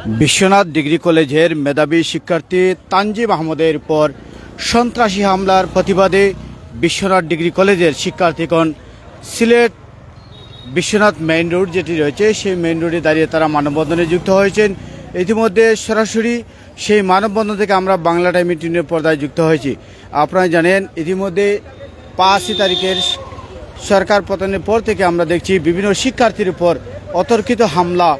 Biswanath degree কলেজের মেধাবী শিক্ষার্থী তানজিম আহমদের উপর সন্ত্রাসী হামলার প্রতিবাদে বিশ্বনাথ ডিগ্রি কলেজের শিক্ষার্থীগণ সিলেট বিশ্বনাথ মেইন রোড যেটি রয়েছে সেই মেইন রোডে দাঁড়িয়ে তারা মানববন্ধনে যুক্ত হয়েছেন। ইতিমধ্যে সরাসরি সেই মানববন্ধন থেকে আমরা বাংলা টাইম টিনের পর্দায় যুক্ত হয়েছি। আপনারা জানেন ইতিমধ্যে 5 তারিখের সরকার পতনের পর থেকে আমরা দেখছি বিভিন্ন শিক্ষার্থীর উপর অতর্কিত হামলা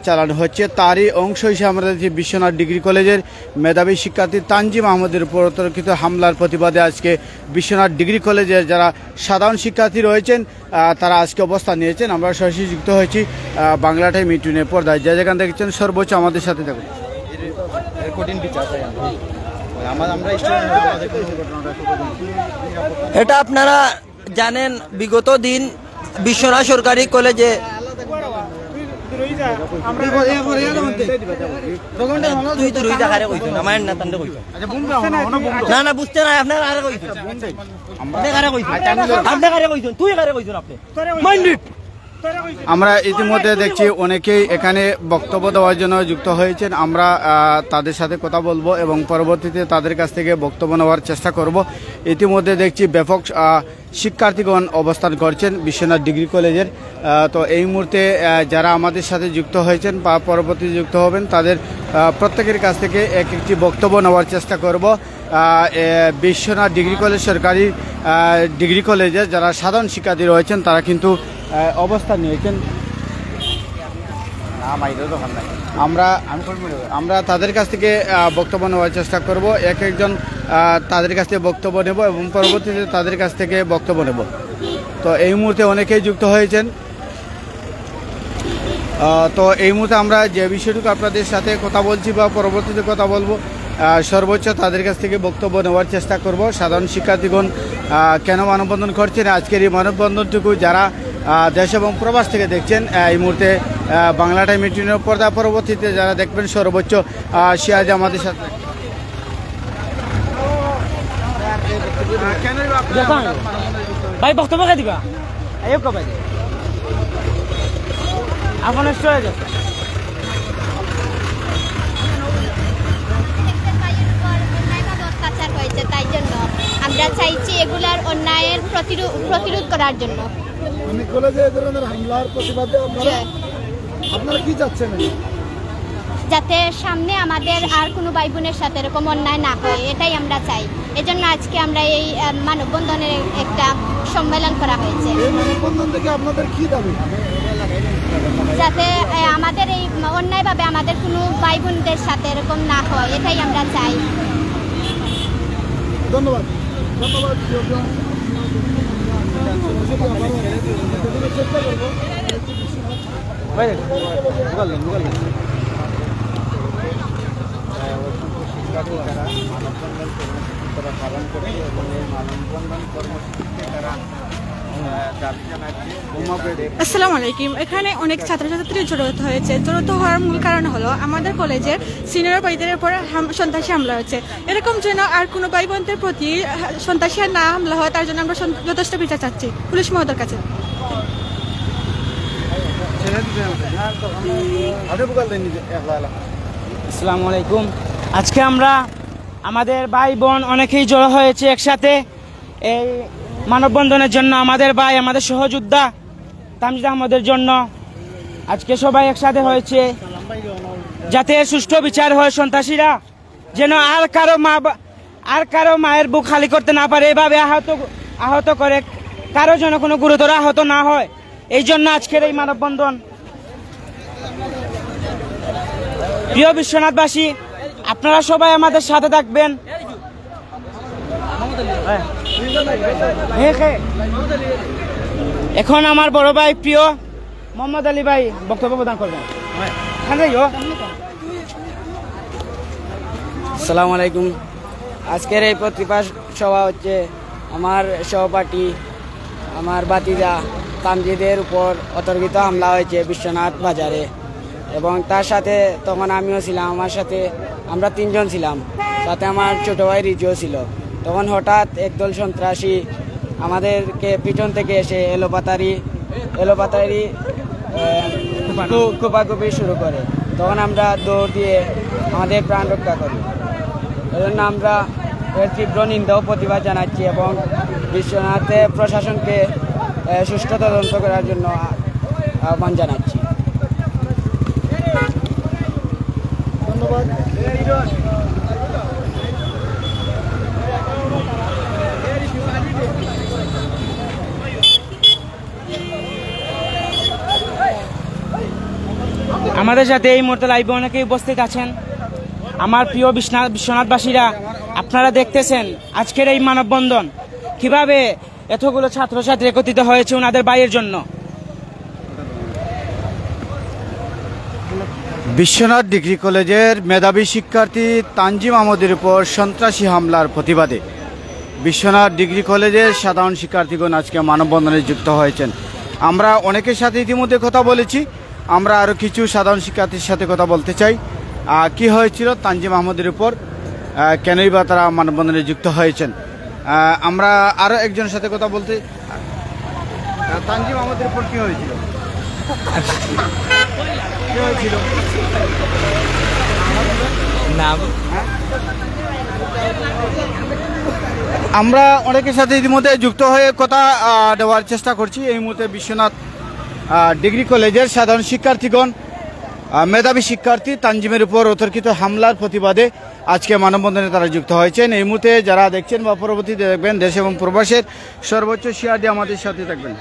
চালানো হচ্ছে। তারই অংশ হিসেবে আমরা দেখছি বিশ্বনাথ ডিগ্রি কলেজের মেধাবী শিক্ষার্থী তানজিম আহমদের উপর অতর্কিত হামলার প্রতিবাদে আজকে বিশ্বনাথ ডিগ্রি কলেজের যারা সাধারণ শিক্ষার্থী রয়েছেন তারা আজকে অবস্থান নিয়েছেন। আমরা সরাসরি যুক্ত হয়েছি বাংলা টাইম ইউটিউবের পর্দায়। যা যেখান দেখছেন সর্বোচ্চ আমাদের সাথে থাকুন। এটা আপনারা জানেন বিগত দিন বিশ্বনাথ সরকারি কলেজে আমরা ইতিমধ্যে দেখছি অনেকেই এখানে বক্তব্য দেওয়ার জন্য যুক্ত হয়েছেন। আমরা তাদের সাথে কথা বলবো এবং পরবর্তীতে তাদের কাছ থেকে বক্তব্য নেওয়ার চেষ্টা করব। ইতিমধ্যে দেখছি ব্যাপক শিক্ষার্থীগণ অবস্থান করছেন বিশ্বনাথ ডিগ্রি কলেজের। তো এই মুহূর্তে যারা আমাদের সাথে যুক্ত হয়েছেন বা পরবর্তীতে যুক্ত হবেন তাদের প্রত্যেকের কাছ থেকে একটি বক্তব্য নেওয়ার চেষ্টা করব। বিশ্বনাথ ডিগ্রি কলেজ সরকারি ডিগ্রি কলেজের যারা সাধারণ শিক্ষার্থী রয়েছেন তারা কিন্তু অবস্থান নিয়েছেন। আমরা তাদের কাছ থেকে বক্তব্য নেওয়ার চেষ্টা করব। একজন তাদের কাছ থেকে বক্তব্য নেব এবং পরবর্তীতে তাদের কাছ থেকে বক্তব্য নেব। তো এই মুহূর্তে অনেকেই যুক্ত হয়েছেন। তো এই মুহূর্তে আমরা যে বিষয়টুকু আপনাদের সাথে কথা বলছি বা পরবর্তীতে কথা বলবো সর্বোচ্চ তাদের কাছ থেকে বক্তব্য নেওয়ার চেষ্টা করব। সাধারণ শিক্ষার্থীগণ কেন মানববন্ধন করছেন, আজকের এই মানববন্ধনটুকু যারা দেশ এবং প্রবাস থেকে দেখছেন এই মুহূর্তে বাংলা টাইম মিটিংয়ের পর্দা পরবর্তীতে যারা দেখবেন সর্বোচ্চ সিয়াজ আমাদের সাথে ভাই বক্তব্য কে দিবা ভাই আপনার তাই জন্য আমরা চাইছি এগুলার অন্যায়ের প্রতিরোধ করার জন্য। যাতে সামনে আমাদের আর কোনো ভাই বোনের সাথে এরকম অন্যায় না হয় এটাই আমরা চাই। এজন্য আজকে আমরা এই মানববন্ধনের একটা সম্মেলন করা হয়েছে। যাতে আমাদের এই অন্যায়ভাবে আমাদের কোনো ভাই বোনদের সাথে এরকম না হয় এটাই আমরা চাই। ধন্যবাদ। আসসালামু আলাইকুম। এখানে অনেক ছাত্রছাত্রী জড়িত হয়েছে। জড়িত হওয়ার মূল কারণ হলো আমাদের কলেজের সিনিয়র ভাইদের উপর সন্ত্রাসী হামলা হয়েছে। এরকম যেন আর কোনো ভাই বোনদের প্রতি সন্ত্রাসী না হামলা হয় তার জন্য আমরা যথেষ্ট বিচার চাচ্ছি পুলিশ মহোদয়ের কাছে। আসসালামু আলাইকুম। আজকে আমরা আমাদের ভাই বোন অনেকেই জড়ো হয়েছে একসাথে এই মানববন্ধনের জন্য। আমাদের ভাই আমাদের সহযোদ্ধা তানজিম আহমদের জন্য আজকে সবাই একসাথে হয়েছে যাতে সুষ্ঠু বিচার হয়। সন্ত্রাসীরা যেন আর কারো মায়ের বুক খালি করতে না পারে, এভাবে আহত করে কারো যেন কোনো গুরুতর আহত না হয়, এই জন্য আজকের এই মানববন্ধন। প্রিয় বিশ্বনাথবাসী, আপনারা সবাই আমাদের সাথে থাকবেন। এখন আমার বড় ভাই প্রিয় মোহাম্মদ আলী ভাই বক্তব্য প্রদান করবেন। আসসালামু আলাইকুম। আজকের এই প্রতিবাদ সভা হচ্ছে আমার সহপাঠী আমার ভাতিজা তানজিদের উপর অতর্কিত হামলা হয়েছে বিশ্বনাথ বাজারে এবং তার সাথে তখন আমিও ছিলাম। আমার সাথে আমরা 3 জন ছিলাম, সাথে আমার ছোট ভাই রিজুও ছিল। তখন হঠাৎ একদল সন্ত্রাসী আমাদেরকে পিছন থেকে এসে এলোপাতারি কোপাকুপি শুরু করে, তখন আমরা দৌড় দিয়ে আমাদের প্রাণ রক্ষা করি। এজন্য আমরা এর তীব্র নিন্দা ও প্রতিবাদ জানাচ্ছি এবং বিশ্বনাথে প্রশাসনকে সুষ্ঠু তদন্ত করার জন্য আহ্বান জানাচ্ছি। ধন্যবাদ। আমাদের সাথে এই মুহূর্তে লাইভে অনেকেই উপস্থিত আছেন। আমার প্রিয় বিশ্বনাথবাসীরা, আপনারা দেখতেছেন আজকের এই মানববন্ধন কিভাবে এতগুলো ছাত্রছাত্রী একত্রিত হয়েছে ওনাদের ভাইয়ের জন্য। বিশ্বনাথ ডিগ্রি কলেজের মেধাবী শিক্ষার্থী তানজিম আহমদের উপর সন্ত্রাসী হামলার প্রতিবাদে বিশ্বনাথ ডিগ্রি কলেজের সাধারণ শিক্ষার্থীগণ আজকে মানববন্ধনে যুক্ত হয়েছেন। আমরা অনেকের সাথে ইতিমধ্যে কথা বলেছি, আমরা আরও কিছু সাধারণ শিক্ষার্থীর সাথে কথা বলতে চাই। কি হয়েছিল তানজিম আহমদের উপর, কেনই বা তারা মানববন্ধনে যুক্ত হয়েছেন। আমরা আরও একজনের সাথে কথা বলতে, তানজিম আহমদের উপর কি হয়েছিল, কি হয়েছিল? নাম আমরা অনেকের সাথে ইতিমধ্যে যুক্ত হয়ে কথা দেওয়ার চেষ্টা করছি। এই মুহূর্তে বিশ্বনাথ ডিগ্রি কলেজের সাধারণ শিক্ষার্থীগণ মেধাবী শিক্ষার্থী তানজিমের উপর অতর্কিত হামলার প্রতিবাদে আজকে মানববন্ধনে তারা যুক্ত হয়েছেন। এই মুহূর্তে যারা দেখছেন বা পরবর্তীতে দেখবেন, দেশ এবং প্রবাসের সর্বোচ্চ শেয়ার দিয়ে আমাদের সাথে থাকবেন।